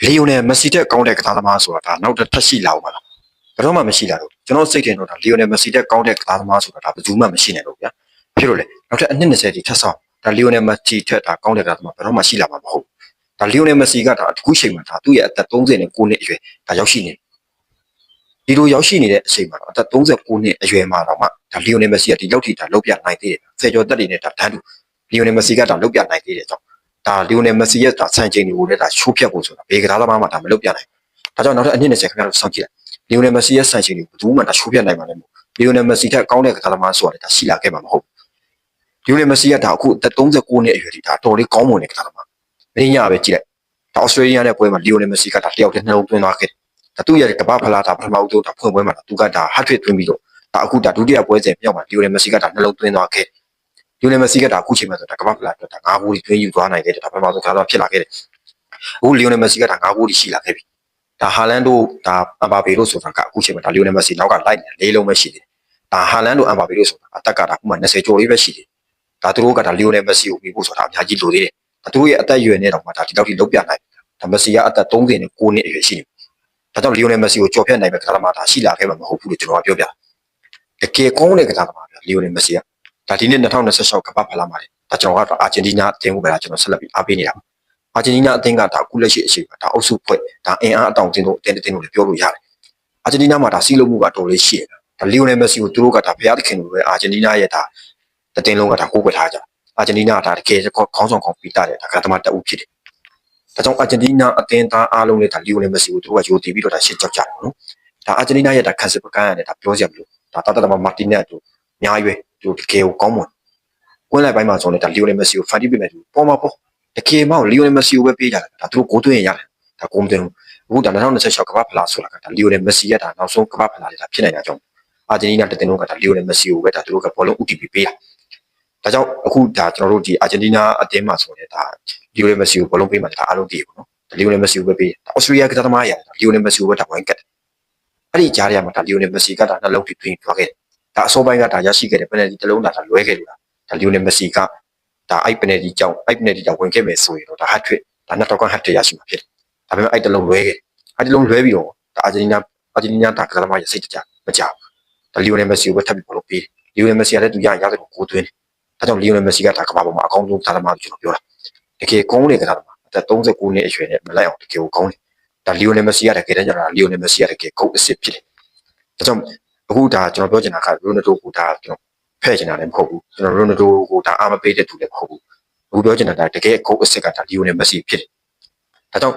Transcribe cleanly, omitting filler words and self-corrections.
လီယိုနယ်မက်ဆီတက်ကောင်းတဲ့ကစားသမားဆိုတာဒါနောက်တစ်ထပ်ရှိလာအောင်ပါလားဘယ်တော့မှမရှိလာတော့ကျွန်တော်စိတ်ထင်တော့ဒါလီယိုနယ်မက်ဆီတက်ကောင်းတဲ့ကစားသမားဆိုတာဒါဘယ်သူမှမရှိနိုင်တော့ဗျာဖြစ်လို့လေနောက်ထပ်အနှစ်20တိထပ်ဆောင်ဒါလီယိုနယ်မက်ဆီထက်ဒါကောင်းတဲ့ကစားသမားဘယ်တော့မှရှိလာမှာမဟုတ်ဒါလီယိုနယ်မက်ဆီကဒါအခုချိန်မှာဒါသူ့ရဲ့အသက်39နှစ်အရွယ်ဒါရောက်ရှိနေဒီလိုရောက်ရှိနေတဲ့အချိန်မှာအသက်39နှစ်အရွယ်မှာတော့မှဒါလီယိုနယ်မက်ဆီကဒီလောက်ထိဒါလောက်ပြနိုင်သေးတယ်ဆယ်ကျော်တက်တွေနဲ့ဒါတန်းတူလီယိုနယ်မက်ဆီကဒါလောက်ပြနိုင်သေးတယ်ကြောင့်ဒါလီယိုနယ်မက်ဆီရဲ့ဒါဆန်ချိန်တွေကိုလည်းဒါချိုးဖြတ်ဖို့ဆိုတာဘေကစားသမားမှဒါမလုပ်ပြနိုင်ဒါကြောင့်နောက်ထပ်အနှစ်20ခင်ဗျားတို့စောင့်ကြည့်လိုက်လီယိုနယ်မက်ဆီရဲ့ဆန်ချိန်တွေကိုဘယ်သူမှဒါချိုးဖြတ်နိုင်မှာလည်းမဟုတ်လီယိုနယ်မက်ဆီထက်ကောင်းတဲ့ကစားသမားဆိုတာဒါရှိလာခဲ့မှာမဟုတ်လီယိုနယ်မက်ဆီကဒါအခုအသက်39နှစ်အရွယ်ဒီဒါတော်လေးကောင်းမွန်တဲ့ကစားသမားမင်းရပဲကြည့်လိုက်ဒါဩစတြေးလျနဲ့ပွဲမှာလီယိုနယ်မက်ဆီကဒါတယောက်တည်းနှလုံးသွင်းသွားခဲ့ဒါသူ့ရဲ့ကမ္ဘာဖလားဒါပထမဦးဆုံးဒါဖွင့်ပွဲမှာသူကဒါဟတ်ထရစ်သွင်းပြီးတော့ဒါအခုဒါဒုတိယပွဲစဉ်မြောက်မှာလီယိုနယ်မက်ဆီကဒါနှလုံးသွင်းသွားခဲ့လီယိုနယ်မက်ဆီကဒါအခုချိန်မှာဆိုတာကမ္ဘာဖလားအတွက်ဒါ9ဂိုးသွင်းယူသွားနိုင်တဲ့ဒါပထမဆုံးကစားဖြစ်လာခဲ့တယ်အခုလီယိုနယ်မက်ဆီကဒါ9ဂိုးရှိလာခဲ့ပြီဒါဟာလန်တို့ဒါအမ်ဘာပေတို့ဆိုတာကအခုချိန်မှာဒါလီယိုနယ်မက်ဆီနောက်ကလိုက်နေ၄လုံးပဲရှိတယ်ဒါဟာလန်တို့အမ်ဘာပေတို့ဆိုတာအသက်ကဒါအခုမှ20ကျော်လေးပဲရှိတယ်ဒါသူတို့ကဒါလီယိုနယ်မက်ဆီကိုပြီးဖို့ဆိုတာအများကြီးလိုသေးတယ်ဒါသူတို့ရဲ့အသက်အရွယ်နဲ့တော့မှဒါဒီလောက်ထိလုံးပြနိုင်ဒါမက်ဆီကအသက်39နှစ်အရွယ်ရှိနေဒါကြောင့်လီယိုနယ်မက်ဆီကိုကြော်ဖြတ်နိုင်မဲ့ကစားသမားဒါရှိလာခဲ့မှာမဟုတ်ဘူးလို့ကျွန်တော်ကပြောပြတကယ်ကောင်းတဲ့ကစားသမားဗျလီယိုနယ်မက်ဆီကဒါဒီနှစ်2026ကမ္ဘာဖလားမှာဒါကျွန်တော်ကတော့အာဂျင်တီးနားအသင်းကိုပဲကျွန်တော်ဆက်လက်ပြီးအားပေးနေတာအာဂျင်တီးနားအသင်းကဒါအခုလက်ရှိအချိန်မှာဒါအုပ်စုဖွဲ့ဒါအင်အားအတောင်တင်းတို့အသင်းတင်းတို့လည်းပြောလို့ရတယ်အာဂျင်တီးနားမှာဒါစီးလုံးမှုကတော်လေးရှိတယ်ဒါလီယိုနယ်မက်ဆီကိုသူတို့ကဒါဘုရားသခင်လိုပဲအာဂျင်တီးနားရဲ့ဒါအသင်းလုံးကဒါကိုးကွယ်ထားကြအာဂျင်တီးနားကဒါတကယ်ခေါင်းဆောင်ကောင်းပြီးတာတဲ့ဒါကသမားတအုပ်ဖြစ်တယ်ဒါကြောင့်အာဂျင်တီးနားအသင်းသားအားလုံးလည်းဒါလီယိုနယ်မက်ဆီကိုသူတို့ကယိုတည်ပြီးတော့ဒါရှစ်ကြောက်ကြတယ်နော်ဒါအာဂျင်တီးနားရဲ့ဒါခက်စစ်ပကန်းရတယ်ဒါပြောစရာမလိုဒါတာတမမာတင်နက်တို့အများကြီးပဲသူတကယ်ကိုကောင်းမွန်ကွင်းလိုက်ပိုင်းမှာဆိုတော့ဒါလီယိုနယ်မက်ဆီကိုဖန်တီးပေးမယ်သူပေါ်မှာပေါ့တကယ်မှလီယိုနယ်မက်ဆီကိုပဲပေးကြတယ်ဒါသူတို့ကိုသွင်းရရတယ်ဒါကိုမသွင်းဘူးအခုဒါ2026ကမ္ဘာဖလားဆိုတာကဒါလီယိုနယ်မက်ဆီရဲ့ဒါနောက်ဆုံးကမ္ဘာဖလားလေးဒါဖြစ်နေတာကြောင့်အာဂျင်တီးနားတသင်းလုံးကဒါလီယိုနယ်မက်ဆီကိုပဲဒါသူတို့ကဘောလုံး UTP ပေးတာဒါကြောင့်အခုဒါကျွန်တော်တို့ဒီအာဂျင်တီးနားအသင်းမှာဆိုရင်ဒါလီယိုနယ်မက်ဆီကိုဘောလုံးပေးမှဒါအားလုံးတည်ပေါ့နော်လီယိုနယ်မက်ဆီကိုပဲပေးဩစတြေးလျကစားသမားရတယ်လီယိုနယ်မက်ဆီကိုပဲဒါဝိုင်းကတ်အဲ့ဒီကြားထဲမှာဒါလီယိုနယ်မက်ဆီကဒါနှလုံးထိသွင်းသွားခဲ့ဒါအစောပိုင်းကဒါရရှိခဲ့တဲ့ပယ်နယ်တီတစ်လုံးဒါလွဲခဲ့လို့ဒါလီယိုနယ်မက်ဆီကဒါအိုက်ပယ်နယ်တီကြောင့်ဝင်ခဲ့မယ်ဆိုရင်တော့ဒါဟတ်ထရစ်ဒါနှစ်တော့ကဟတ်ထရစ်ရရှိမှာဖြစ်တယ်ဒါပေမဲ့အဲ့တလုံးလွဲခဲ့အဲ့တလုံးလွဲပြီးတော့ဒါအာဂျင်တီးနားဒါကစားသမားရစိတ်တကြမကြောက်ဒါလီယိုနယ်မက်ဆီကိုပဲထပ်ပြီးဘောလုံးပေးလီယိုနယ်မက်ဆီကလည်းသူရတယ်ကိုကိုသွင်းတယ်ဒါကြောင့်လီယိုနယ်မက်ဆီကဒါကမ္ဘာပေါ်မှာအကောင်းဆုံးကစားသမားလို့ကျွန်တော်ပြောတာတကယ်ကောင်းတဲ့ကစားသမားအသက်39နှစ်အရွယ်နဲ့မလိုက်အောင်တကယ်ကိုကောင်းတယ်ဒါလီယိုနယ်မက်ဆီကတကယ်တမ်းကျတော့လီယိုနယ်မက်ဆီကတကယ်ဂုတ်အစ်စ်ဖြစ်တယ်ဒါကြောင့်အခုဒါကျွန်တော်ပြောချင်တာကရိုနယ်ဒိုကိုဒါကျွန်တော်ဖဲ့ချင်တာလည်းမဟုတ်ဘူးကျွန်တော်ရိုနယ်ဒိုကိုဒါအားမပေးတဲ့သူလည်းမဟုတ်ဘူးအခုပြောချင်တာဒါတကယ်ဂုတ်အစ်စ်ကဒါလီယိုနယ်မက်ဆီဖြစ်တယ်ဒါကြောင့်